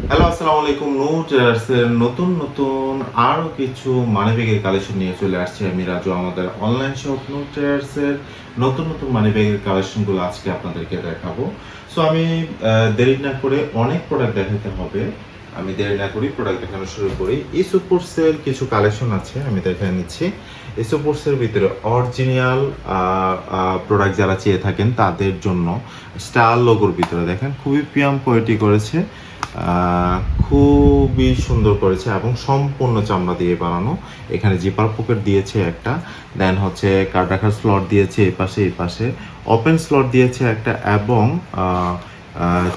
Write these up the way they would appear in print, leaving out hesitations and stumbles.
Hello, আসসালামু আলাইকুম। নূর ট্রেডার্সের নতুন নতুন আরও কিছু মানিব্যাগের কালেকশন নিয়ে চলে আসছি আমি রাজু। আমাদের অনলাইন শপ নূর ট্রেডার্সের নতুন নতুন মানিব্যাগের কালেকশনগুলো আজকে আপনাদেরকে দেখাবো। সো আমি দেরি না করে অনেক প্রোডাক্ট দেখাতে হবে, আমি দেরি না করি প্রোডাক্ট দেখানো শুরু করি। ইসোপোর্টসের কিছু কালেকশন আছে, আমি দেখে নিচ্ছি। ইসোপোর্টসের ভিতরে অরিজিনাল প্রোডাক্ট যারা চেয়ে থাকেন তাদের জন্য স্টার লোগোর ভিতরে দেখেন খুবই প্রিমিয়াম কোয়ালিটি করেছে, খুবই সুন্দর করেছে এবং সম্পূর্ণ চামড়া দিয়ে বানানো। এখানে জিপার পকেট দিয়েছে একটা, দেন হচ্ছে কার্ড রাখার স্লট দিয়েছে এই পাশে ওপেন স্লট দিয়েছে একটা, এবং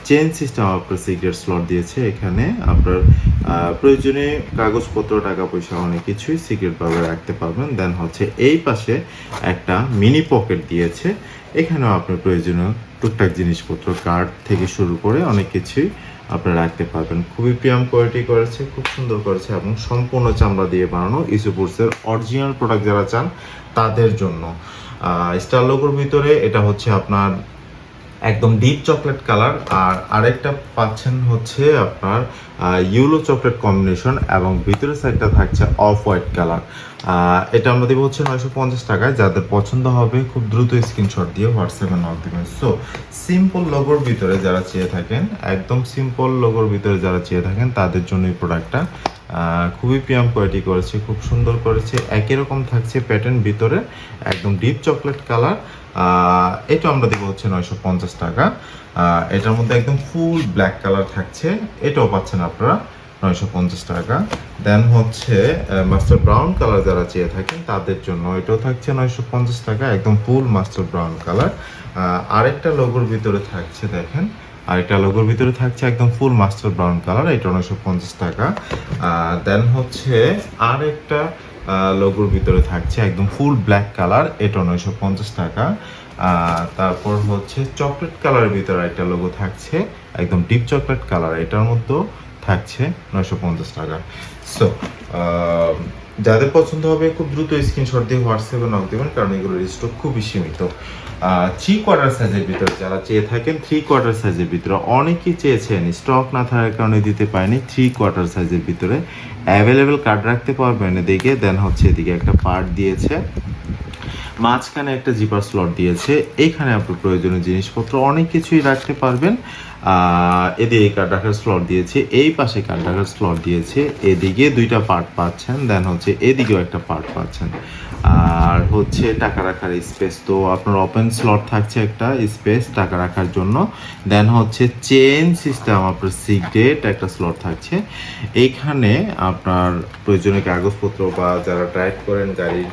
চেন সিস্টেম আপনার সিগারেট স্লট দিয়েছে। এখানে আপনার প্রয়োজনীয় কাগজপত্র, টাকা পয়সা অনেক কিছুই সিগারেটভাবে রাখতে পারবেন। দেন হচ্ছে এই পাশে একটা মিনি পকেট দিয়েছে, এখানেও আপনার প্রয়োজনীয় টুকটাক জিনিসপত্র, কার্ড থেকে শুরু করে অনেক কিছুই আপনারা রাখতে পারবেন। খুবই প্রিমিয়াম কোয়ালিটি করেছে, খুব সুন্দর করেছে এবং সম্পূর্ণ চামড়া দিয়ে বানানো। ইসোপোর্টসের অরিজিনাল প্রোডাক্ট যারা চান তাদের জন্য। স্টার লোগোর ভিতরে এটা হচ্ছে আপনার একদম ডিপ চকলেট কালার, আর আরেকটা পাচ্ছেন হচ্ছে আপনার ইয়েলো চকলেট কম্বিনেশন, এবং ভিতরের সাইডটা থাকছে অফ হোয়াইট কালার। এটা আমরা দেবো হচ্ছে 950 টাকায়। যাদের পছন্দ হবে খুব দ্রুত স্ক্রিনশট দিয়ে হোয়াটসঅ্যাপে নক দেবেন। সো সিম্পল লোগোর ভিতরে যারা চেয়ে থাকেন, একদম সিম্পল লোগোর ভিতরে যারা চেয়ে থাকেন তাদের জন্য এই প্রোডাক্টটা খুবই প্রিমিয়াম কোয়ালিটি করেছে, খুব সুন্দর করেছে। একই রকম থাকছে প্যাটার্ন ভিতরে, একদম ডিপ চকলেট কালার। এটা আমরা দেবো হচ্ছে 950 টাকা। এটার মধ্যে একদম ফুল ব্ল্যাক কালার থাকছে, এটাও পাচ্ছেন আপনারা 950 টাকা। দেন হচ্ছে মাস্টার ব্রাউন কালার যারা চেয়ে থাকেন তাদের জন্য এটাও থাকছে 950 টাকা, একদম ফুল মাস্টার ব্রাউন কালার। আরেকটা লোগোর ভিতরে থাকছে দেখেন, আরেকটা লোগোর ভিতরে থাকছে একদম ফুল মাস্টার ব্রাউন কালার, এটা 950 টাকা। দেন হচ্ছে আরেকটা লোগোর ভিতরে থাকছে একদম ফুল ব্ল্যাক কালার, এটা 950 টাকা। তারপর হচ্ছে চকলেট কালারের ভিতরে একটা লোগো থাকছে, একদম ডিপ চকলেট কালার, এটার মধ্যেও থাকছে 950 টাকা। সো যাদের পছন্দ হবে খুব দ্রুত স্ক্রিনশট দিয়ে হোয়াটসঅ্যাপে নক দেবেন, কারণ এগুলোর স্টক খুবই সীমিত। 3/4 সাইজের ভিতরে যারা চেয়ে থাকেন, 3/4 সাইজের ভিতরে অনেকেই চেয়েছেন, স্টক না থাকার কারণে দিতে পারেনি। 3/4 সাইজের ভিতরে অ্যাভেলেবেল কার্ড রাখতে পারবেন এদিকে। দেন হচ্ছে এদিকে একটা পার্ট দিয়েছে, মাঝখানে একটা জিপার স্লট দিয়েছে, এখানে আপনার প্রয়োজনীয় জিনিসপত্র অনেক কিছুই রাখতে পারবেন। এদিকে কার্ড রাখার স্লট দিয়েছে, এই পাশে কার্ড রাখার স্লট দিয়েছে, এদিকে দুইটা পার্ট পাচ্ছেন, দেন হচ্ছে এদিকেও একটা পার্ট পাচ্ছেন। আর হচ্ছে টাকা রাখার স্পেস, তো আপনার ওপেন স্লট থাকছে একটা স্পেস টাকা রাখার জন্য। দেন হচ্ছে চেন সিস্টেম আপনার সিগারেট একটা স্লট থাকছে, এইখানে আপনার প্রয়োজনীয় কাগজপত্র বা যারা ড্রাইভ করেন গাড়ির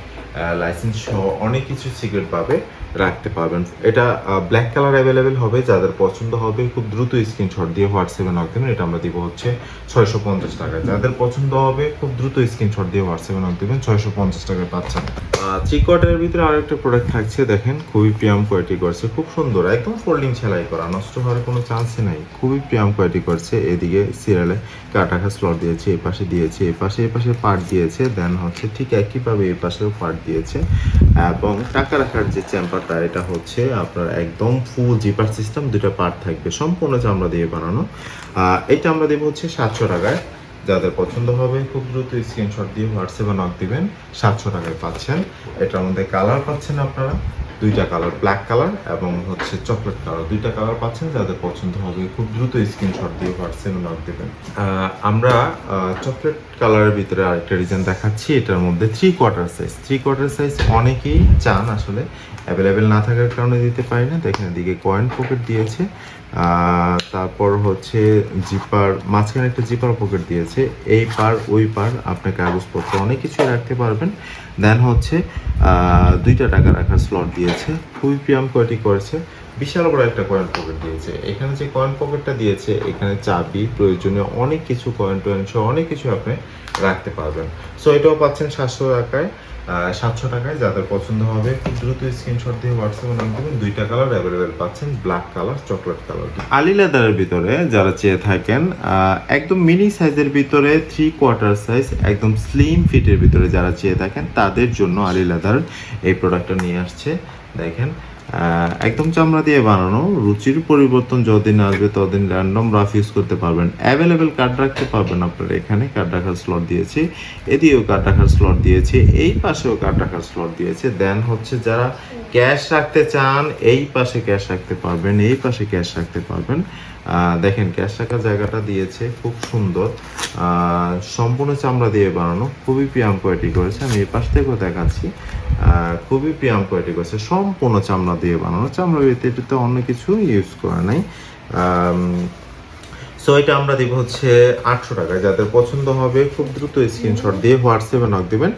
লাইসেন্স সহ অনেক কিছু সিগারেট পাবে, রাখতে পারবেন। এটা ব্ল্যাক কালার অ্যাভেলেবেল হবে, যাদের পছন্দ হবে খুব দ্রুত স্ক্রিনশট দিয়ে হোয়াটসঅ্যাপে নক দেবেন। এটা আমরা দিব হচ্ছে 650 টাকা। যাদের পছন্দ হবে খুব দ্রুত স্ক্রিনশট দিয়ে হোয়াটসঅ্যাপে নক দেবেন, 650 টাকায় পাচ্ছেন। 3/4 ভিতরে আরেকটা প্রোডাক্ট থাকছে দেখেন, খুবই প্রিমিয়াম কোয়ালিটি করছে, খুব সুন্দর, একদম ফোল্ডিং সেলাই করা, নষ্ট হওয়ার কোনো চান্সই নাই, খুবই প্রিমিয়াম কোয়ালিটি করছে। এদিকে সিরিয়ালে কাটা স্লট দিয়েছে, এই পাশে দিয়েছে, এই পাশে পার্ট দিয়েছে, দেন হচ্ছে ঠিক একইভাবে এই পাশেও পার্ট দিয়েছে। এবং টাকা রাখার যে চেম্বারটা, এটা হচ্ছে আপনার একদম ফুল জিপার সিস্টেম, দুটো পার্ট থাকবে, সম্পূর্ণ চামড়া দিয়ে বানানো। এটা আমরা দেবো হচ্ছে 700 টাকায়। যাদের পছন্দ হবে খুব দ্রুত স্ক্রিনশট দিয়ে হোয়াটসঅ্যাপে নক দিবেন, 700 টাকায় পাচ্ছেন। এটার মধ্যে কালার পাচ্ছেন আপনারা দুইটা কালার, ব্ল্যাক কালার এবং হচ্ছে চকলেট কালার, দুইটা কালার পাচ্ছেন। যাদের পছন্দ হবে খুব দ্রুত স্ক্রিনশট দিয়ে হোয়াটসঅ্যাপে নক দেবেন। আমরা চকলেট কালারের ভিতরে আরেকটা ডিজাইন দেখাচ্ছি, এটার মধ্যে 3/4 সাইজ। 3/4 সাইজ অনেকেই চান, আসলে অ্যাভেলেবেল না থাকার কারণে দিতে পারি না। দেখেন এদিকে কয়েন পকেট দিয়েছে, তারপর হচ্ছে জিপার, মাঝখানে একটা জিপার পকেট দিয়েছে, এই পার ওই পার আপনি কাগজপত্র অনেক কিছু রাখতে পারবেন। দেন হচ্ছে দুইটা টাকা রাখার স্লট দিয়েছে, খুবই প্রিমিয়াম কোয়ালিটি করেছে। বিশাল বড় একটা কয়েন পকেট দিয়েছে, এখানে যে কয়েন পকেটটা দিয়েছে এখানে চাবি, প্রয়োজনীয় অনেক কিছু, কয়েন টয়েন সহ অনেক কিছু আপনি রাখতে পারবেন। সো এটাও পাচ্ছেন 700 টাকায়। 700 টাকায়। যাদের পছন্দ হবে খুব দ্রুত স্ক্রিনশট দিয়ে হোয়াটসঅ্যাপে নাম দেবেন। দুইটা কালার অ্যাভেলেবেল পাচ্ছেন, ব্ল্যাক কালার, চকলেট কালার। আলি লেদারের ভিতরে যারা চেয়ে থাকেন, একদম মিনি সাইজের ভিতরে 3/4 সাইজ, একদম স্লিম ফিটের ভিতরে যারা চেয়ে থাকেন তাদের জন্য আলি লেদার এই প্রোডাক্টটা নিয়ে আসছে। দেখেন একদম চামড়া দিয়ে বানানো, রুচির পরিবর্তন যতদিন আসবে ততদিন র্যান্ডম রাফ ইউজ করতে পারবেন। অ্যাভেলেবেল কার্ড রাখতে পারবেন আপনারা, এখানে কার্ড রাখার স্লট দিয়েছি, এদিকেও কার্ড রাখার স্লট দিয়েছি, এই পাশেও কার্ড রাখার স্লট দিয়েছে। দেন হচ্ছে যারা ক্যাশ রাখতে চান এই পাশে ক্যাশ রাখতে পারবেন, এই পাশে ক্যাশ রাখতে পারবেন। দেখেন ক্যাশ রাখার জায়গাটা দিয়েছে খুব সুন্দর, সম্পূর্ণ চামড়া দিয়ে বানানো, খুবই প্রিমিয়াম কোয়ালিটি করেছে। আমি এই পাশ থেকেও দেখাচ্ছি, খুবই প্রিমিয়াম কোয়ালিটি করেছে, সম্পূর্ণ চামড়া দিয়ে বানানো, চামড়া ব্যতীত অন্য কিছু ইউজ করা নাই। সো এটা আমরা দিব হচ্ছে 800 টাকায়। যাদের পছন্দ হবে খুব দ্রুত স্ক্রিনশট দিয়ে হোয়াটসঅ্যাপে নক দিবেন।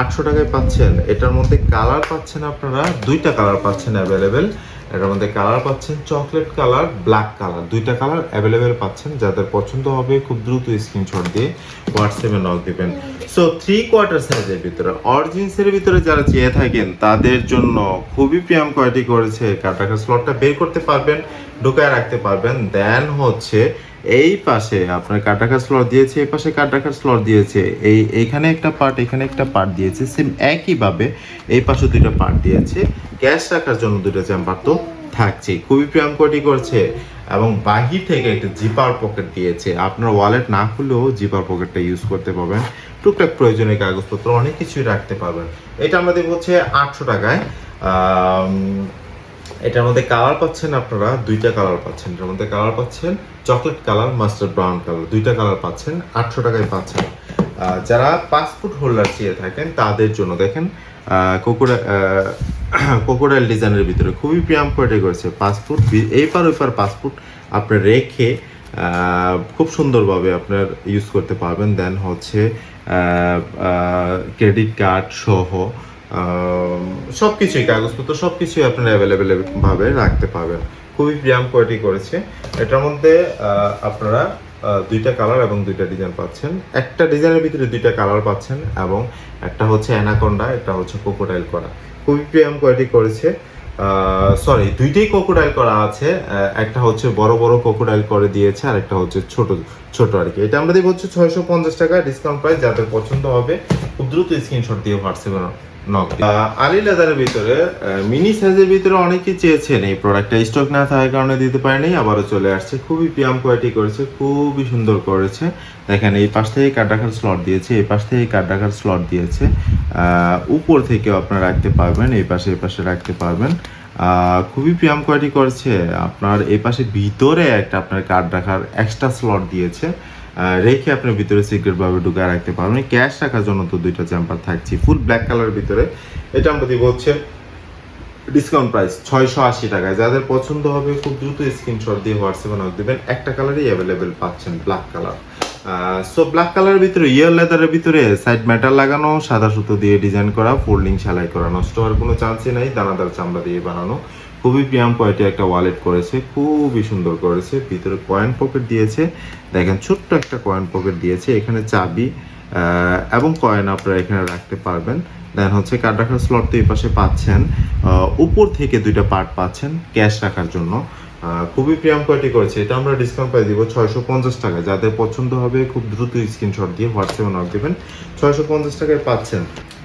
800 টাকায় পাচ্ছেন। এটার মধ্যে কালার পাচ্ছেন আপনারা, দুইটা কালার পাচ্ছেন অ্যাভেলেবেল। এটার মধ্যে কালার পাচ্ছেন চকলেট কালার, ব্ল্যাক কালার, দুইটা কালার অ্যাভেলেবেল পাচ্ছেন। যাদের পছন্দ হবে খুব দ্রুত স্ক্রিনশট দিয়ে হোয়াটসঅ্যাপে নক দিবেন। সো 3/4 সাইজের ভিতরে, অরিজিনসের ভিতরে যারা চেয়ে থাকেন তাদের জন্য খুবই প্রিমিয়াম কোয়ালিটি করেছে। কার্ড রাখার স্লটটা বের করতে পারবেন, ঢুকায় রাখতে পারবেন। দেন হচ্ছে এই পাশে আপনার কার্ড রাখার স্লট দিয়েছে, এই পাশে কার্ড রাখার স্লট দিয়েছে, এইখানে একটা পার্ট, এখানে একটা পার্ট দিয়েছে, সেম একইভাবে এই পাশে দুইটা পার্ট দিয়েছে। ক্যাশ রাখার জন্য দুইটা চেম্বার তো থাকছে, খুবই প্রিমিয়াম কোয়ালিটি করছে। এবং বাহির থেকে একটা জিপার পকেট দিয়েছে, আপনার ওয়ালেট না খুলেও জিপার পকেটটা ইউজ করতে পারবেন, টুকটাক প্রয়োজনীয় কাগজপত্র অনেক কিছুই রাখতে পারবেন। এটা আমাদের হচ্ছে 800 টাকায়। এটার মধ্যে কালার পাচ্ছেন আপনারা, দুইটা কালার পাচ্ছেন। এটার মধ্যে কালার পাচ্ছেন chocolate colour, mustard brown colour, দুইটা কালার পাচ্ছেন, 800 টাকায় পাচ্ছেন। যারা পাসপোর্ট হোল্ডার চেয়ে থাকেন তাদের জন্য দেখেন কোকোডাইল ডিজাইনের ভিতরে খুবই প্রিমিয়াম কোয়ালিটি করেছে। পাসপোর্ট এইপার ওইপার পাসপোর্ট আপনার রেখে খুব সুন্দরভাবে আপনার ইউজ করতে পারবেন। দেন হচ্ছে ক্রেডিট কার্ড সহ সব কিছুই, কাগজপত্র সব কিছুই আপনারা অ্যাভেলেবেল ভাবে রাখতে পারবেন। খুবই প্রিমিয়াম কোয়ালিটি করেছে। এটার মধ্যে আপনারা দুইটা কালার এবং দুইটা ডিজাইন পাচ্ছেন। একটা ডিজাইনের ভিতরে দুইটা কালার পাচ্ছেন, এবং একটা হচ্ছে অ্যানাকোন্ডা, একটা হচ্ছে কোকোডাইল করা, খুবই প্রিমিয়াম কোয়ালিটি করেছে। সরি, দুইটাই কোকোডাইল করা আছে, একটা হচ্ছে বড় বড় কোকোডাইল করে দিয়েছে, আর একটা হচ্ছে ছোট ছোট আর কি। এটা আমরা দিব হচ্ছে 650 টাকা ডিসকাউন্ট প্রাইস। যাদের পছন্দ হবে খুব দ্রুত স্ক্রিনশট দিয়ে হোয়াটসঅ্যাপে নক। আলি লেদারের ভিতরে মিনি সাইজের ভিতরে অনেকেই চেয়েছেন, এই প্রোডাক্টটা স্টক না থাকার কারণে দিতে পারেনি, আবারও চলে আসছে। খুবই প্রিমিয়াম কোয়ালিটি করেছে, খুবই সুন্দর করেছে। দেখেন এই পাশ থেকে কার্ড রাখার স্লট দিয়েছে, এই পাশ থেকে কার্ড রাখার স্লট দিয়েছে, উপর থেকেও আপনারা রাখতে পারবেন, এই পাশে রাখতে পারবেন। খুবই প্রিমিয়াম কোয়ালিটি করেছে। আপনার এই পাশে ভিতরে একটা আপনার কার্ড রাখার এক্সট্রা স্লট দিয়েছে, রেখে আপনার ভিতরে সিক্রেটভাবে ঢুকায় রাখতে পারবেন। ক্যাশ রাখার জন্য তো দুইটা চেম্বার থাকছে, ফুল ব্ল্যাক কালারের ভিতরে। এটা আমরা দিব হচ্ছে ডিসকাউন্ট প্রাইস 680 টাকায়। যাদের পছন্দ হবে খুব দ্রুত স্ক্রিনশট দিয়ে হোয়াটসঅ্যাপে নক দেবেন। একটা কালারই অ্যাভেলেবেল পাচ্ছেন, ব্ল্যাক কালার। সো ব্ল্যাক কালারের ভিতরে ইয়ার লেদারের ভিতরে সাইড ম্যাটার লাগানো, সাদা সুতো দিয়ে ডিজাইন করা, ফোল্ডিং সেলাই করা, নষ্ট হওয়ার কোনো চান্সই নাই, দানাদার চামড়া দিয়ে বানানো। খুবই প্রিমিয়াম কোয়ালিটি একটা ওয়ালেট করেছে, খুবই সুন্দর করেছে। ভিতরে কয়েন পকেট দিয়েছে, দেখেন ছোট্ট একটা কয়েন পকেট দিয়েছে, এখানে চাবি এবং কয়েন আপনারা এখানে রাখতে পারবেন। দেন হচ্ছে কার্ড রাখার স্লট তো এই পাশে পাচ্ছেন, উপর থেকে দুইটা পার্ট পাচ্ছেন ক্যাশ রাখার জন্য। খুবই প্রিমিয়াম কোয়ালিটি করেছে। এটা আমরা ডিসকাউন্ট প্রাইস দিব 650 টাকা। যাদের পছন্দ হবে খুব দ্রুত স্ক্রিনশট দিয়ে হোয়াটসঅ্যাপে নক দেবেন। 650 টাকায় পাচ্ছেন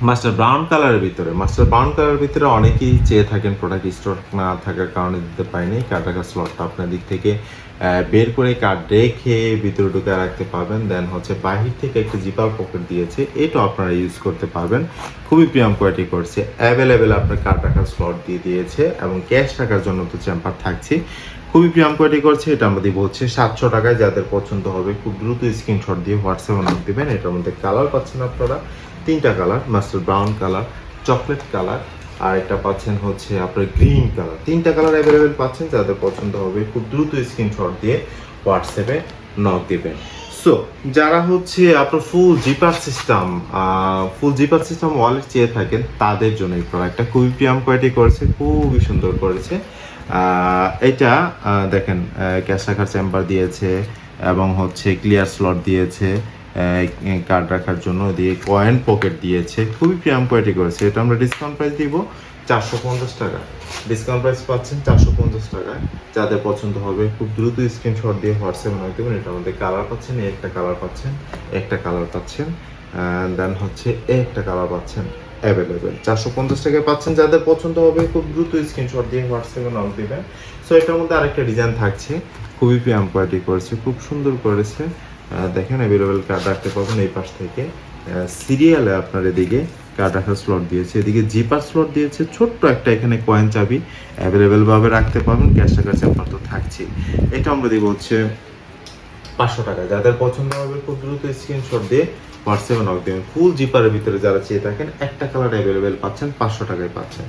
মাস্টার ব্রাউন কালারের ভিতরে। মাস্টার ব্রাউন কালারের ভিতরে অনেকেই চেয়ে থাকেন, প্রোডাক্ট স্টক না থাকার কারণে দিতে পারিনি। কার্ড রাখার স্লটটা আপনার দিক থেকে বের করে কার্ড রেখে ভিতরে ঢুকে রাখতে পারবেন। দেন হচ্ছে বাহির থেকে একটা জিপার পকেট দিয়েছে, এটাও আপনারা ইউজ করতে পারবেন। খুবই প্রিমিয়াম কোয়ালিটি করছে, অ্যাভেলেবেল আপনার কার্ড রাখার স্লট দিয়ে দিয়েছে, এবং ক্যাশ রাখার জন্য তো চেম্বার থাকছে। খুবই প্রিমিয়াম কোয়ালিটি করছে। এটা আমরা দিব হচ্ছে 700 টাকায়। যাদের পছন্দ হবে খুব দ্রুত স্ক্রিনশট দিয়ে হোয়াটসঅ্যাপে নক দিবেন। এটার মধ্যে কালার পাচ্ছেন আপনারা তিনটা colour, master brown colour, chocolate colour, আর এটা পাচ্ছেন হচ্ছে আপনার গ্রিন কালার। তিনটা কালার অ্যাভেলেবেল পাচ্ছেন। যাদের পছন্দ হবে খুব দ্রুত স্ক্রিনশট দিয়ে হোয়াটসঅ্যাপে নক দিবেন। সো যারা হচ্ছে আপনার ফুল জিপার সিস্টেম ওয়ালেট চেয়ে থাকেন তাদের জন্য এই প্রোডাক্টটা খুবই প্রিমিয়াম কোয়ালিটি করেছে, খুবই সুন্দর করেছে। এটা দেখেন ক্যাশ রাখার চেম্বার দিয়েছে, এবং হচ্ছে ক্লিয়ার স্লট দিয়েছে, কার্ড রাখার জন্য দিয়ে কয়েন পকেট দিয়েছে, খুবই প্রিমিয়াম কোয়ালিটি করেছে। এটা আমরা ডিসকাউন্ট প্রাইস দিব 450 টাকা। ডিসকাউন্ট প্রাইস পাচ্ছেন 450 টাকায়। যাদের পছন্দ হবে খুব দ্রুত স্ক্রিনশট দিয়ে হোয়াটসঅ্যাপে নক দেবেন। এটার মধ্যে কালার পাচ্ছেন, একটা কালার পাচ্ছেন, একটা কালার পাচ্ছেন, দেন হচ্ছে একটা কালার পাচ্ছেন। অ্যাভেলেবেল। 450 টাকায় পাচ্ছেন, যাদের পছন্দ হবে খুব দ্রুত স্ক্রিনশট দিয়ে হোয়াটসঅ্যাপে নক দিবেন। সো এটার মধ্যে আরেকটা ডিজাইন থাকছে, খুবই প্রিমিয়াম কোয়ালিটি করেছে, খুব সুন্দর করেছে। দেখেন অ্যাভেলেবেল কার্ড রাখতে পারবেন এই পাশ থেকে। সিরিয়ালে আপনার এদিকে কার্ড রাখার স্লট দিয়েছে, এদিকে জিপার স্লট দিয়েছে, ছোট্ট একটা এখানে কয়েন চাবি অ্যাভেলেবেল ভাবে রাখতে পারবেন। ক্যাশ টাকার চেম্বার তো থাকছে। এটা আমরা দিব হচ্ছে 500 টাকা। যাদের পছন্দ হবে খুব দ্রুত স্ক্রিনশট দিয়ে হোয়াটসঅ্যাপে নক দেবেন। ফুল জিপারের ভিতরে যারা চেয়ে থাকেন একটা কালার অ্যাভেলেবেল পাচ্ছেন, 500 টাকায় পাচ্ছেন।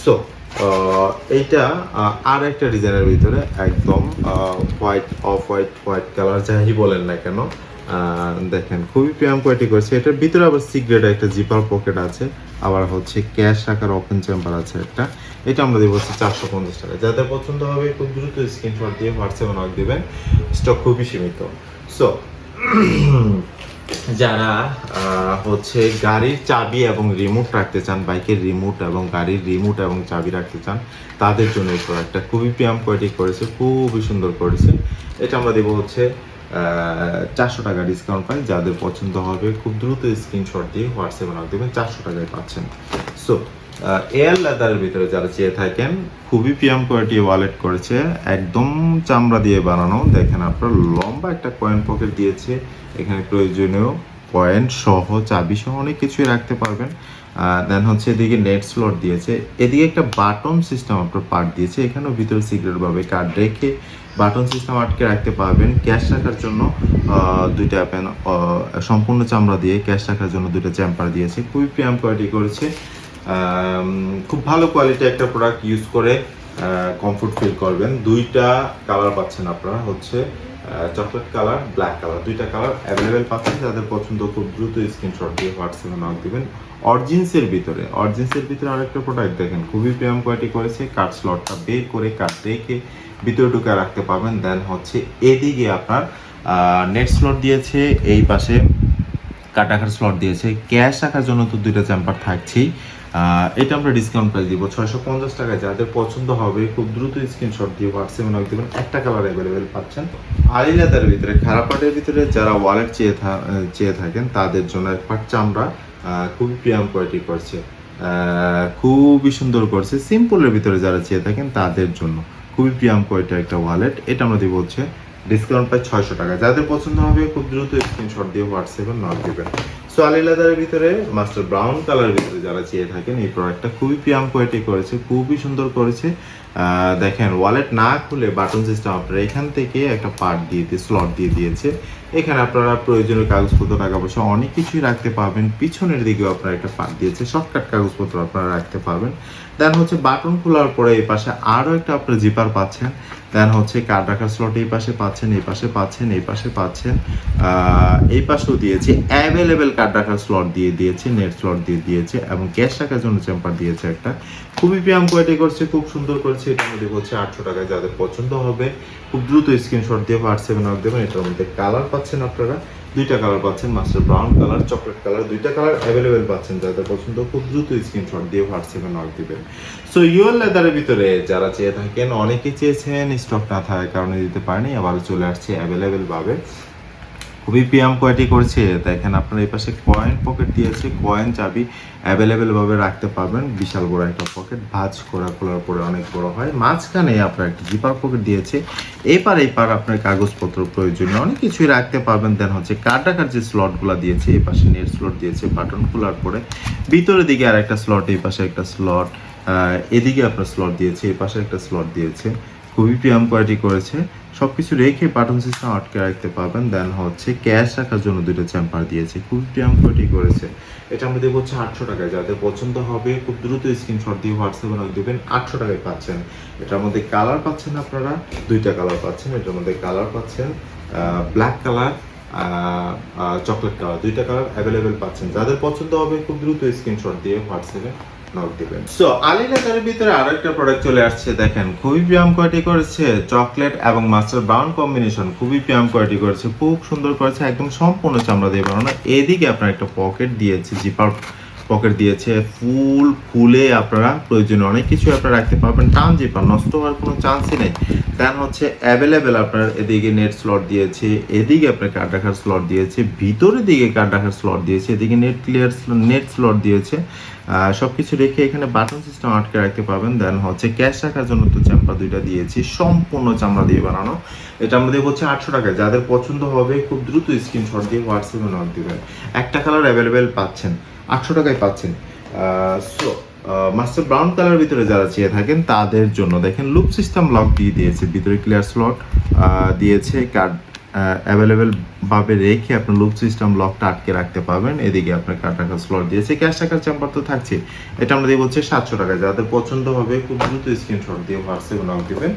সো এইটা আর একটা ডিজাইনের ভিতরে একদম white, off white, white colour যাই বলেন না কেন, দেখেন খুবই প্রিমিয়াম কোয়ালিটি করেছে। এটার ভিতরে আবার সিক্রেট একটা জিপার পকেট আছে, আবার হচ্ছে ক্যাশ রাখার ওপেন চেম্বার আছে একটা। এটা আমরা দেবো হচ্ছে 450 টাকা। যাদের পছন্দ হবে খুব দ্রুত স্ক্রিনশট দিয়ে হোয়াটসঅ্যাপে নক দেবেন, স্টক খুবই সীমিত। সো যারা হচ্ছে গাড়ির চাবি এবং রিমোট রাখতে চান, বাইকের রিমোট এবং গাড়ির রিমোট এবং চাবি রাখতে চান, তাদের জন্য এই প্রোডাক্টটা খুবই প্রিমিয়াম কোয়ালিটি করেছে, খুবই সুন্দর করেছে। এটা আমরা দেবো হচ্ছে 400 টাকা ডিসকাউন্ট পাই। যাদের পছন্দ হবে খুব দ্রুত স্ক্রিনশট দিয়ে হোয়াটসঅ্যাপে নক দেবেন, 400 টাকায় পাচ্ছেন। সো এয়ার লেদারের ভিতরে যারা চেয়ে থাকেন, খুবই প্রিমিয়াম কোয়ালিটি ওয়ালেট করেছে, একদম চামড়া দিয়ে বানানো। দেখেন আপনার লম্বা একটা কয়েন পকেট দিয়েছে, এখানে প্রয়োজনীয় কয়েন সহ চাবি সহ অনেক কিছুই রাখতে পারবেন। দেন হচ্ছে এদিকে নেট স্লট দিয়েছে, এদিকে একটা বাটন সিস্টেম আপনার পার্ট দিয়েছে, এখানেও ভিতরে সিক্রেট ভাবে কার্ড রেখে বাটন সিস্টেম আটকে রাখতে পারবেন। ক্যাশ রাখার জন্য দুইটা প্যান সম্পূর্ণ চামড়া দিয়ে ক্যাশ রাখার জন্য দুইটা চ্যাম্পার দিয়েছে, খুবই প্রিমিয়াম কোয়ালিটি করেছে। খুব ভালো কোয়ালিটি একটা প্রোডাক্ট, ইউজ করে কমফোর্ট ফিল করবেন। দুইটা কালার পাচ্ছেন আপনারা, হচ্ছে চকলেট কালার, ব্ল্যাক কালার, দুইটা কালার অ্যাভেলেবেল পাচ্ছেন। যাদের পছন্দ খুব দ্রুত স্ক্রিনশট দিয়ে হোয়াটসঅ্যাপে নক দিবেন। অরিজিনসের ভিতরে আরেকটা প্রোডাক্ট দেখেন, খুবই প্রিমিয়াম কোয়ালিটি করেছে। কার্ড স্লটটা বের করে কার্ড রেখে ভিতরে ঢুকে রাখতে পারবেন। দেন হচ্ছে এদিকে আপনার নেট স্লট দিয়েছে, এই পাশে কার্ড রাখার স্লট দিয়েছে, ক্যাশ রাখার জন্য তো দুইটা চেম্বার থাকছেই। এটা আমরা ডিসকাউন্ট প্রাইস দিব 650 টাকায়। যাদের পছন্দ হবে খুব দ্রুত স্ক্রিনশট দিয়ে হোয়াটসঅ্যাপে নক দেবেন, একটা কালার অ্যাভেলেবেল পাচ্ছেন। আলি লেদারের ভিতরে, খারাপ পাটের ভিতরে যারা ওয়ালেট চেয়ে থাকেন তাদের জন্য এক পাট চামড়া, খুবই প্রিমিয়াম কোয়ালিটি করছে, খুবই সুন্দর করছে। সিম্পলের ভিতরে যারা চেয়ে থাকেন তাদের জন্য খুবই প্রিমিয়াম কোয়ালিটির একটা ওয়ালেট। এটা আমরা দিব হচ্ছে ডিসকাউন্ট পাই 600 টাকা। যাদের পছন্দ হবে খুব দ্রুত স্ক্রিনশট দিয়ে হোয়াটসঅ্যাপে নক দিবেন। সো আলি লেদারের ভিতরে মাস্টার ব্রাউন কালারের ভিতরে যারা চেয়ে থাকেন, এই প্রোডাক্টটা খুবই প্রিমিয়াম কোয়ালিটি করেছে, খুবই সুন্দর করেছে। দেখেন ওয়ালেট না খুলে বাটন সিস্টেম আপনারা এখান থেকে একটা পার্ট দিয়ে স্লট দিয়ে দিয়েছে। এখানে আপনারা প্রয়োজনীয় কাগজপত্র, টাকা পয়সা অনেক কিছুই রাখতে পারবেন। পিছনের দিকেও আপনারা একটা পার্ট দিয়েছে, শর্টকাট কাগজপত্র আপনারা রাখতে পারবেন। দেন হচ্ছে বাটন খোলার পরে এই পাশে আরও একটা আপনার জিপার পাচ্ছেন। দেন হচ্ছে কার্ড রাখার স্লট এই পাশে পাচ্ছেন, এই পাশে পাচ্ছেন, এই পাশে পাচ্ছেন, এই পাশেও দিয়েছে। অ্যাভেলেবেল কার্ড রাখার স্লট দিয়ে দিয়েছে, নেট স্লট দিয়ে দিয়েছে এবং ক্যাশ রাখার জন্য চেম্বার দিয়েছে একটা। খুবই প্রিমিয়াম কোয়ালিটি করছে, খুব সুন্দর করেছে। এটার মধ্যে হচ্ছে 800 টাকায়। যাদের পছন্দ হবে খুব দ্রুত স্ক্রিনশট দিয়ে হোয়াটসঅ্যাপে নক দেবেন। এটার মধ্যে কালার পাচ্ছেন আপনারা, দুইটা কালার পাচ্ছেন, master brown colour, chocolate colour, দুইটা কালার অ্যাভেলেবেল পাচ্ছেন। যাদের পছন্দ খুব দ্রুত স্ক্রিনশট দিয়ে হোয়াটসঅ্যাপে নক দিবেন। সো ইউর লেদারের ভিতরে যারা চেয়ে থাকেন, অনেকে চেয়েছেন, স্টক না থাকার কারণে দিতে পারেনি, আবার চলে আসছে অ্যাভেলেবেল ভাবে। খুবই প্রিমিয়াম কোয়ালিটি করেছে। দেখেন আপনার এই পাশে কয়েন পকেট দিয়েছে, কয়েন চাবি অ্যাভেলেবেল ভাবে রাখতে পারবেন। বিশাল বড় একটা পকেট, ভাঁজ করা খোলার পরে অনেক বড় হয়। মাঝখানে আপনার একটা জিপার পকেট দিয়েছে, এপার আপনার কাগজপত্র প্রয়োজনীয় অনেক কিছুই রাখতে পারবেন। দেন হচ্ছে কার্ড রাখার যে স্লটগুলো দিয়েছে, এই পাশে নেট স্লট দিয়েছে, বাটন খোলার পরে ভিতরের দিকে আর একটা স্লট, এই পাশে একটা স্লট, এদিকে আপনার স্লট দিয়েছে, এই পাশে একটা স্লট দিয়েছে। খুবই প্রিমিয়াম কোয়ালিটি করেছে। সবকিছু রেখে বাটন সিস্টেম আটকে রাখতে পারবেন। দেন হচ্ছে ক্যাশ রাখার জন্য দুটো চেম্বার দিয়েছে, খুব প্রিমিয়াম কোয়ালিটি করেছে। এটা আমরা দেবো হচ্ছে 800 টাকায়। যাদের পছন্দ হবে খুব দ্রুত স্ক্রিনশট দিয়ে হোয়াটসঅ্যাপে নক দিবেন, 800 টাকায় পাচ্ছেন। এটার মধ্যে কালার পাচ্ছেন আপনারা, দুইটা কালার পাচ্ছেন। এটার মধ্যে কালার পাচ্ছেন ব্ল্যাক কালার, চকলেট কালার, দুইটা কালার অ্যাভেলেবেল পাচ্ছেন। যাদের পছন্দ হবে খুব দ্রুত স্ক্রিনশট দিয়ে হোয়াটসঅ্যাপে নক দিবেন। সো আলি লেদারের ভিতরে আরো একটা প্রোডাক্ট চলে আসছে, দেখেন খুবই প্রিমিয়াম কোয়ালিটি করেছে। চকলেট এবং মাস্টার ব্রাউন কম্বিনেশন, খুবই প্রিমিয়াম কোয়ালিটি করেছে, খুব সুন্দর করেছে, একদম সম্পূর্ণ চামড়া দিয়ে বানানো। এদিকে আপনার একটা পকেট দিয়েছে, জিপার পকেট দিয়েছে, ফুল খুলে আপনারা প্রয়োজনীয় অনেক কিছু আপনারা রাখতে পারবেন। টান জিপার, নষ্ট হওয়ার কোনো চান্সই নেই। দেন হচ্ছে অ্যাভেলেবেল আপনার এদিকে নেট স্লট দিয়েছে, এদিকে আপনার কার্ড রাখার স্লট দিয়েছে, ভিতরের দিকে কার্ড রাখার স্লট দিয়েছে, এদিকে নেট স্লট দিয়েছে। সবকিছু রেখে এখানে বাটন সিস্টেম আটকে রাখতে পারবেন। দেন হচ্ছে ক্যাশ রাখার জন্য তো চেম্বার দুইটা দিয়েছি, সম্পূর্ণ চামড়া দিয়ে বানানো। এটা আমরা দেবো হচ্ছে 800 টাকায়। যাদের পছন্দ হবে খুব দ্রুত স্ক্রিনশট দিয়ে হোয়াটসঅ্যাপে নক দিবেন। একটা কালার অ্যাভেলেবেল পাচ্ছেন, 800 টাকায় পাচ্ছেন। সো মাস্টার ব্রাউন কালার ভিতরে যারা চেয়ে থাকেন তাদের জন্য দেখেন লুপ সিস্টেম লক দিয়ে দিয়েছে, ভিতরে ক্লিয়ার স্লট দিয়েছে, কার্ড অ্যাভেলেবেল ভাবে রেখে আপনার লুপ সিস্টেম লকটা আটকে রাখতে পারবেন। এদিকে আপনার কার্ড রাখার স্লট দিয়েছে, ক্যাশ রাখার চেম্বার তো থাকছে। এটা আমরা দিয়ে বলছে 700 টাকায়। যাদের পছন্দ হবে খুব দ্রুত স্ক্রিনশট দিয়ে হোয়াটসঅ্যাপে নক দিবেন,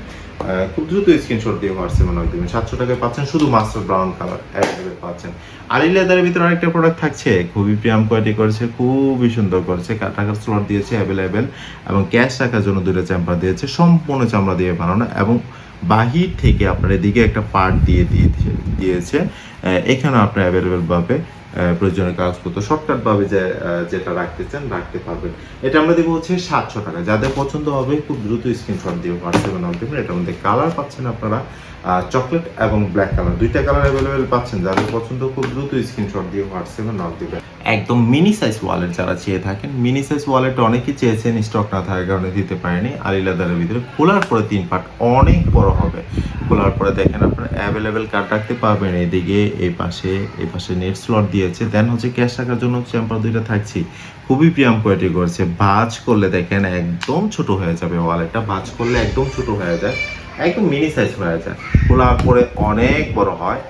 খুব দ্রুত স্ক্রিনশট দিয়ে হোয়াটসঅ্যাপে নক দিবেন। 700 টাকায় পাচ্ছেন, শুধু মাস্টার ব্রাউন কালার অ্যাভেলেবেল পাচ্ছেন। আলি লেদারের ভিতরে আরেকটা প্রোডাক্ট থাকছে, খুবই প্রিমিয়াম কোয়ালিটি করেছে, খুবই সুন্দর করেছে। কার্ড রাখার স্লট দিয়েছে অ্যাভেলেবেল এবং ক্যাশ রাখার জন্য দুটো চেম্বার দিয়েছে, সম্পূর্ণ চামড়া দিয়ে বানানো এবং বাহির থেকে আপনার এদিকে একটা পার্ট দিয়েছে। এখানে আপনার অ্যাভেলেবেল ভাবে প্রয়োজনীয় কাগজপত্র শর্টকাট ভাবে যেটা রাখতে চান রাখতে পারবেন। এটা আমরা দেবো হচ্ছে 700 টাকা। যাদের পছন্দ হবে খুব দ্রুত স্ক্রিনশট দিয়ে হোয়াটসঅ্যাপে নাম দেবেন। এটার মধ্যে কালার পাচ্ছেন আপনারা চকলেট এবং ব্ল্যাক কালার, দুইটা কালার অ্যাভেলেবেল পাচ্ছেন। যাদের পছন্দ খুব দ্রুত স্ক্রিনশট দিয়ে হোয়াটসঅ্যাপে নাম দেবেন। একদম মিনি সাইজ ওয়ালেট যারা চেয়ে থাকেন, মিনি সাইজ ওয়ালেট অনেকেই চেয়েছেন, স্টক না থাকার কারণে দিতে পারেনি। আলি লেদারের ভিতরে খোলার পরে 3 পার্ট, অনেক বড় হবে। খোলার পরে দেখেন আপনার অ্যাভেলেবেল কার্ড রাখতে পারবেন। এই পাশে নেট স্লট দিয়েছে। দেন হচ্ছে ক্যাশ রাখার জন্য চেম্বার দুইটা থাকছে, খুবই প্রিমিয়াম কোয়ালিটি করেছে। ভাঁজ করলে দেখেন একদম ছোট হয়ে যাবে ওয়ালেটটা, ভাঁজ করলে একদম ছোট হয়ে যায়, একদম মিনি সাইজ হয়ে যায়। খোলার পরে অনেক বড় হয়,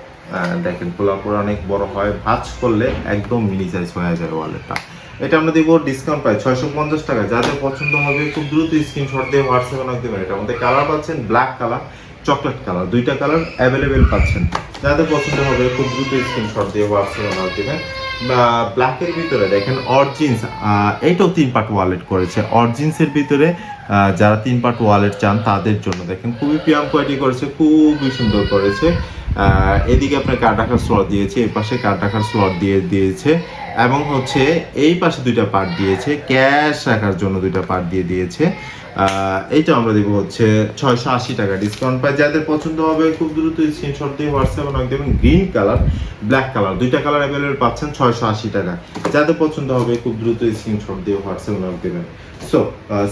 দেখেন খোলার পরে অনেক বড় হয়, ভাঁজ করলে একদম মিনি সাইজ হয়ে যায় ওয়ালেটটা। এটা আমরা দিব ডিসকাউন্ট প্রাইস 650 টাকা। যাদের পছন্দ হবে খুব দ্রুত স্ক্রিনশট দিয়ে হোয়াটসঅ্যাপে নক দিবেন। এটার মধ্যে কালার পাচ্ছেন ব্ল্যাক কালার, চকলেট কালার, দুইটা কালার অ্যাভেলেবেল পাচ্ছেন। যাদের পছন্দ হবে খুব দ্রুত স্ক্রিনশট দিয়ে হোয়াটসঅ্যাপে নক দিবেন। ব্ল্যাকের ভিতরে দেখেন অরজিন্স, এইটাও 3 পার্ট ওয়ালেট করেছে। অরজিন্সের ভিতরে যারা 3 পার্ট ওয়ালেট চান তাদের জন্য দেখেন খুবই প্রিমিয়াম কোয়ালিটি করেছে, খুবই সুন্দর করেছে। এদিকে আপনার কার্ড রাখার স্লট দিয়েছে, এই পাশে কার্ড রাখার স্লট দিয়েছে এবং হচ্ছে এই পাশে দুইটা পার্ট দিয়েছে, ক্যাশ রাখার জন্য দুইটা পার্ট দিয়েছে। এইটা আমরা দিব হচ্ছে 680 টাকা ডিসকাউন্ট পাই। যাদের পছন্দ হবে খুব দ্রুত স্ক্রিনশট দিয়ে হোয়াটসঅ্যাপে নক দেবেন। গ্রিন কালার, ব্ল্যাক কালার, দুইটা কালার অ্যাভেলেবল পাচ্ছেন 680 টাকা। যাদের পছন্দ হবে খুব দ্রুত স্ক্রিনশট দিয়ে হোয়াটসঅ্যাপে নক দেবেন। সো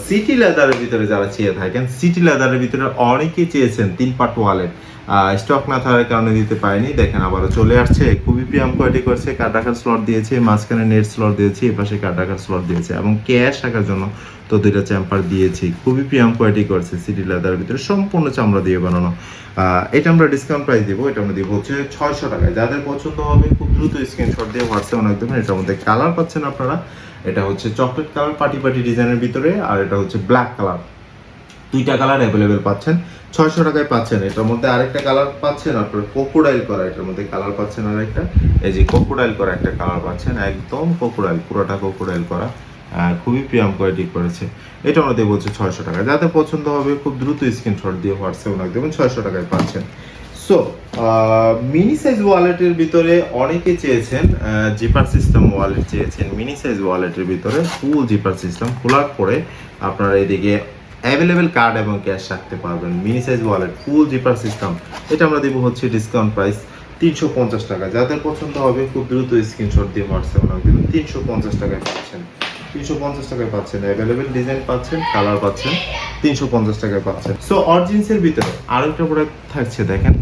সিটি লেদারের ভিতরে যারা চেয়ে থাকেন, সিটি লেদারের ভিতরে অনেকেই চেয়েছেন 3 পার্ট ওয়ালেট, স্টক না থাকার কারণে দিতে পারিনি। দেখেন আবারও চলে আসছে, খুবই প্রিমিয়াম কোয়ালিটি করছে। কার্ড রাখার স্লট দিয়েছে, মাঝখানে নেট স্লট দিয়েছে, এই পাশে কার্ড রাখার স্লট দিয়েছে এবং ক্যাশ রাখার জন্য তো দুইটা চেম্বার দিয়েছি। খুবই প্রিমিয়াম কোয়ালিটি করছে, সিটি লেদারের ভিতরে সম্পূর্ণ চামড়া দিয়ে বানানো। এটা আমরা ডিসকাউন্ট প্রাইস দিব, এটা আমরা দিব হচ্ছে 600 টাকায়। যাদের পছন্দ হবে খুব দ্রুত স্ক্রিনশট দিয়ে হোয়াটসঅ্যাপে নক দেবেন। এটার মধ্যে কালার পাচ্ছেন আপনারা, এটা হচ্ছে চকলেট কালার পাটি ডিজাইনের ভিতরে, আর এটা হচ্ছে ব্ল্যাক কালার, দুইটা কালার অ্যাভেলেবেল পাচ্ছেন। 600 টাকায় পাচ্ছেন। এটার মধ্যে আরেকটা কালার পাচ্ছেন আপনার কোকোডাইল করা, এটার মধ্যে কালার পাচ্ছেন আরেকটা, এই যে কোকোডাইল করা একটা কালার পাচ্ছেন, একদম কোকোডাইল, পুরোটা কোকোডাইল করা, খুবই প্রিমিয়াম কোয়ালিটি করেছে। এটা আমরা দেবো হচ্ছে 600 টাকা। যাদের পছন্দ হবে খুব দ্রুত স্ক্রিনশট দিয়ে হোয়াটসঅ্যাপে নক দেবেন, 600 টাকায় পাচ্ছেন। সো মিনি সাইজ ওয়ালেটের ভিতরে অনেকে চেয়েছেন জিপার সিস্টেম ওয়ালেট চেয়েছেন। মিনি সাইজ ওয়ালেটের ভিতরে ফুল জিপার সিস্টেম, খোলার পরে আপনারা এদিকে অ্যাভেলেবেল কার্ড এবং ক্যাশ রাখতে পারবেন। Mini size wallet full zipper system, এটা আমরা দেবো হচ্ছে ডিসকাউন্ট প্রাইস 350 টাকা। যাদের পছন্দ হবে খুব দ্রুত স্ক্রিনশট দিয়ে হোয়াটসঅ্যাপে নক দেবেন। 350 টাকায় পাচ্ছেন, 350 টাকায় পাচ্ছেন, অ্যাভেলেবেল ডিজাইন পাচ্ছেন, কালার পাচ্ছেন, 350 টাকায় পাচ্ছেন। সো অরজিন্সের ভিতরে আরেকটা প্রোডাক্ট থাকছে, দেখেন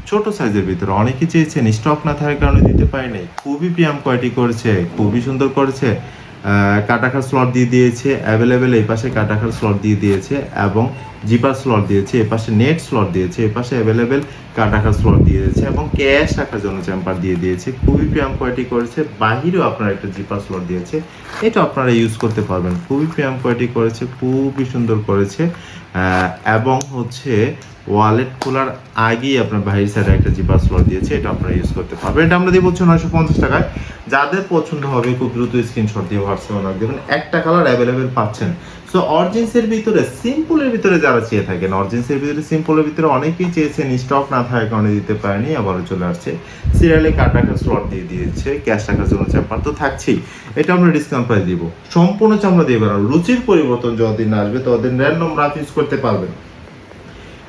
ছোট সাইজের ভিতরে অনেকে চেয়েছেন, স্টক না থাকার কারণে দিতে পারিনি। খুবই প্রিমিয়াম কোয়ালিটি করেছে, খুবই সুন্দর করেছে। কার্ড রাখার স্লট দিয়ে দিয়েছে অ্যাভেলেবেল, এই পাশে কার্ড রাখার স্লট দিয়ে দিয়েছে এবং জিপার স্লট দিয়েছে, এই পাশে নেট স্লট দিয়েছে, এই পাশে অ্যাভেলেবেল কার্ড রাখার স্লট দিয়ে দিয়েছে এবং ক্যাশ রাখার জন্য চেম্বার দিয়ে দিয়েছে। খুবই প্রিমিয়াম কোয়ালিটি করেছে। বাহিরেও আপনারা একটা জিপার স্লট দিয়েছে, এটা আপনারা ইউজ করতে পারবেন। খুবই প্রিমিয়াম কোয়ালিটি করেছে, খুবই সুন্দর করেছে এবং হচ্ছে ওয়ালেট খোলার আগেই আপনার বাহির সাইডে একটা জিপার স্লট দিয়েছে, এটা আপনারা ইউজ করতে পারবেন। এটা আমরা দিব হচ্ছে 950 টাকায়। যাদের পছন্দ হবে খুব দ্রুত স্ক্রিনশট দিয়ে হোয়াটসঅ্যাপে নক দেবেন। একটা কালার অ্যাভেলেবেল পাচ্ছেন। সো অরজিন্সের ভিতরে সিম্পলের ভিতরে যারা চেয়ে থাকেন, অরজিন্সের ভিতরে সিম্পলের ভিতরে অনেকেই চেয়েছেন, স্টক না থাকার কারণে দিতে পারেনি, আবারও চলে আসছে। সিরিয়ালে কার্ড রাখার স্লট দিয়ে দিয়েছে, ক্যাশ রাখার জন্য চেম্বার তো থাকছেই। এটা আমরা ডিসকাউন্ট প্রাইস দিব, সম্পূর্ণ চামড়া দিয়ে বেরোনো। রুচির পরিবর্তন যতদিন আসবে ততদিন র্যান্ডম রাফ ইউজ করতে পারবেন।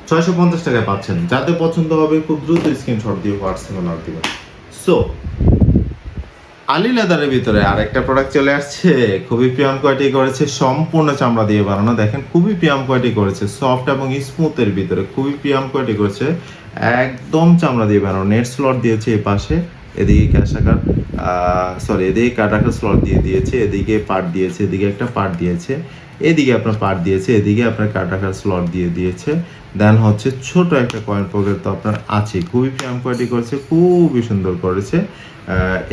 650 টাকায় পাচ্ছেন। যাদের পছন্দ হবে খুব দ্রুত স্ক্রিনশট দিয়ে হোয়াটসঅ্যাপে নক দিবেন। সো আলী লেদারের ভিতরে আরেকটা প্রোডাক্ট চলে আসছে, খুবই প্রিমিয়াম কোয়ালিটি করেছে, সম্পূর্ণ চামড়া দিয়ে বানানো। দেখেন খুবই প্রিমিয়াম কোয়ালিটি করেছে, সফট এবং স্মুথের ভিতরে খুবই প্রিমিয়াম কোয়ালিটি করেছে, একদম চামড়া দিয়ে বানানো। নেট স্লট দিয়েছে এই পাশে, এদিকে ক্যাশ রাখার সরি এদিকে কার্ড রাখার স্লট দিয়ে দিয়েছে, এদিকে পার্ট দিয়েছে, এদিকে একটা পার্ট দিয়েছে, এদিকে আপনার পার্ট দিয়েছে, এদিকে আপনার কার্ড রাখার স্লট দিয়ে দিয়েছে। দেন হচ্ছে ছোট একটা কয়েন পকেট তো আপনার আছে, খুবই প্রিমিয়াম কোয়ালিটি করেছে, খুবই সুন্দর করেছে।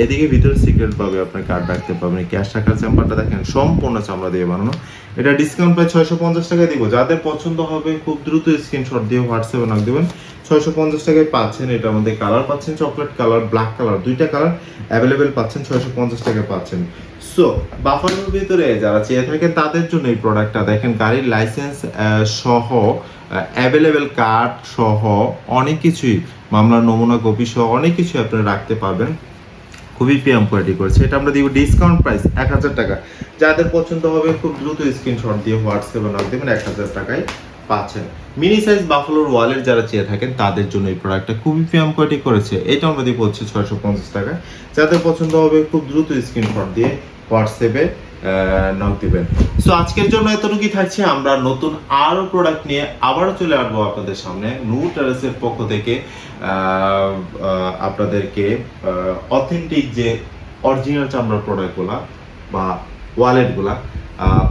এদিকে ভিতরে সিক্রেট ভাবে আপনার কার্ড রাখতে পারবেন। ক্যাশ রাখার চেম্বারটা দেখেন সম্পূর্ণ চামড়া দিয়ে বানানো। এটা ডিসকাউন্ট প্রায় 650 টাকায় দিব। যাদের পছন্দ হবে খুব দ্রুত স্ক্রিনশট দিয়ে হোয়াটসঅ্যাপে নক দেবেন। 650 টাকায় পাচ্ছেন। এটার মধ্যে কালার পাচ্ছেন, চকলেট কালার, ব্ল্যাক কালার, দুইটা কালার অ্যাভেলেবেল পাচ্ছেন, 650 টাকায় পাচ্ছেন। সো বাফালোর ভিতরে যারা চেয়ে থাকেন তাদের জন্য এই প্রোডাক্টটা দেখেন, গাড়ির লাইসেন্স সহ, অ্যাভেলেবেল কার্ড সহ অনেক কিছুই, মামলার নমুনা কপি সহ অনেক কিছু আপনারা রাখতে পারবেন। খুবই প্রিমিয়াম কোয়ালিটি করেছে। এটা আমরা দিব ডিসকাউন্ট প্রাইস 1000 টাকা। যাদের পছন্দ হবে খুব দ্রুত স্ক্রিনশট দিয়ে হোয়াটসঅ্যাপে নক দেবেন, 1000 টাকায় পাচ্ছেন। মিনি সাইজ বাফালোর ওয়ালেট যারা চেয়ে থাকেন তাদের জন্য এই প্রোডাক্টটা খুবই প্রিমিয়াম কোয়ালিটি করেছে। এটা আমরা দিব হচ্ছে 650 টাকা। যাদের পছন্দ হবে খুব দ্রুত স্ক্রিনশট দিয়ে হোয়াটসঅ্যাপে নক দিবেন। সো আজকের জন্য এতটুকুই থাকছে। আমরা নতুন আরো প্রোডাক্ট নিয়ে আবারও চলে আসবো আপনাদের সামনে। নূর টেরেসের পক্ষ থেকে আপনাদেরকে অথেন্টিক যে অরিজিনাল চামড়ার প্রোডাক্টগুলা বা ওয়ালেটগুলা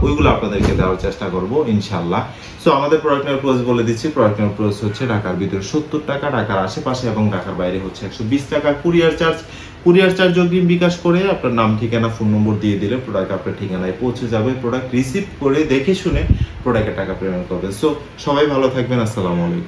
ওইগুলো আপনাদেরকে দেওয়ার চেষ্টা করব ইনশাল্লাহ। সো আমাদের প্রোডাক্টের প্রাইস বলে দিচ্ছি। প্রোডাক্টের প্রাইস হচ্ছে ঢাকার ভিতরে 70 টাকা, ঢাকার আশেপাশে এবং ঢাকার বাইরে হচ্ছে 120 টাকা। কুরিয়ার চার্জ অগ্রিম বিকাশ করে আপনার নাম, ঠিকানা, ফোন নম্বর দিয়ে দিলে প্রোডাক্ট আপনার ঠিকানায় পৌঁছে যাবে। প্রোডাক্ট রিসিভ করে দেখে শুনে প্রোডাক্টের টাকা পেমেন্ট করবেন। সো সবাই ভালো থাকবেন। আসসালামু আলাইকুম।